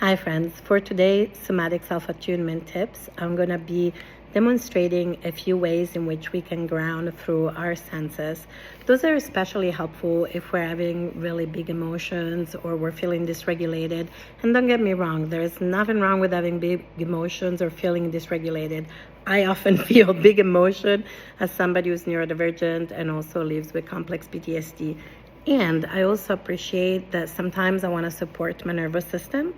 Hi friends, for today's Somatic Self-Attunement tips, I'm going to be demonstrating a few ways in which we can ground through our senses. Those are especially helpful if we're having really big emotions or we're feeling dysregulated. And don't get me wrong, there's nothing wrong with having big emotions or feeling dysregulated. I often feel big emotion as somebody who's neurodivergent and also lives with complex PTSD. And I also appreciate that sometimes I want to support my nervous system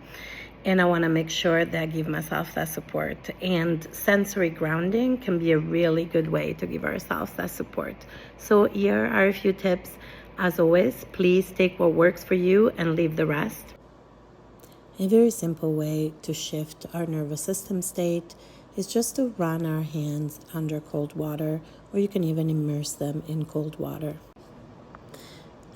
and I want to make sure that I give myself that support. And sensory grounding can be a really good way to give ourselves that support. So here are a few tips. As always, please take what works for you and leave the rest. A very simple way to shift our nervous system state is just to run our hands under cold water, or you can even immerse them in cold water.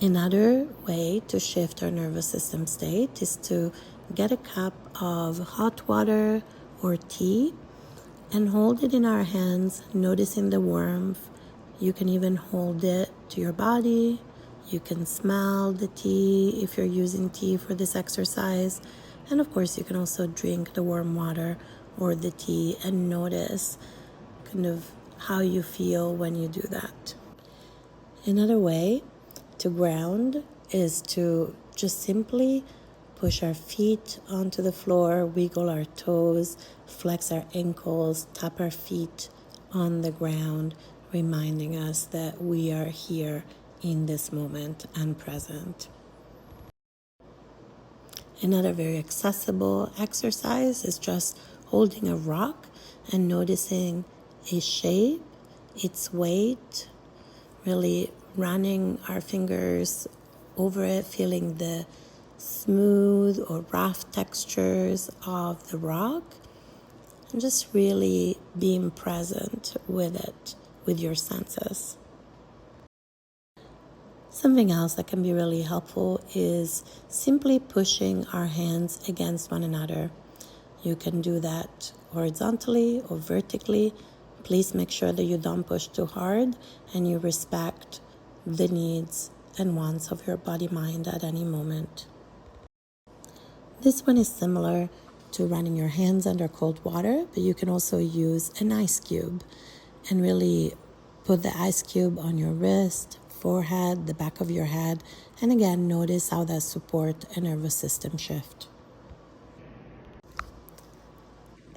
Another way to shift our nervous system state is to get a cup of hot water or tea and hold it in our hands, noticing the warmth. You can even hold it to your body. You can smell the tea if you're using tea for this exercise. And of course, you can also drink the warm water or the tea and notice kind of how you feel when you do that. Another way to ground is to just simply push our feet onto the floor, wiggle our toes, flex our ankles, tap our feet on the ground, reminding us that we are here in this moment and present. Another very accessible exercise is just holding a rock and noticing its shape, its weight, really running our fingers over it, feeling the smooth or rough textures of the rock, and just really being present with it, with your senses. Something else that can be really helpful is simply pushing our hands against one another. You can do that horizontally or vertically. Please make sure that you don't push too hard and you respect the needs and wants of your body-mind at any moment. This one is similar to running your hands under cold water, but you can also use an ice cube and really put the ice cube on your wrist, forehead, the back of your head, and again, notice how that supports a nervous system shift.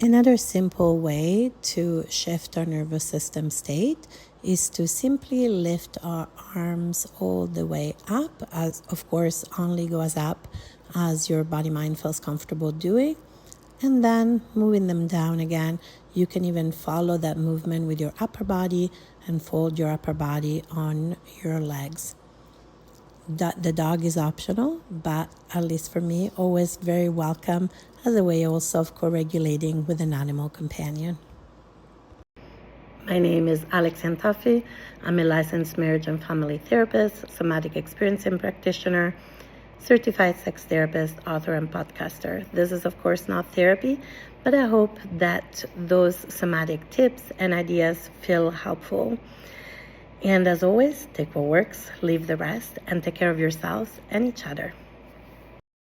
Another simple way to shift our nervous system state is to simply lift our arms all the way up, as of course only goes up as your body mind feels comfortable doing, and then moving them down again. You can even follow that movement with your upper body and fold your upper body on your legs. The dog is optional, but at least for me, always very welcome as a way also of co-regulating with an animal companion. My name is Alex Antafi. I'm a licensed marriage and family therapist, somatic experiencing practitioner, certified sex therapist, author, and podcaster. This is, of course, not therapy, but I hope that those somatic tips and ideas feel helpful. And as always, take what works, leave the rest, and take care of yourselves and each other.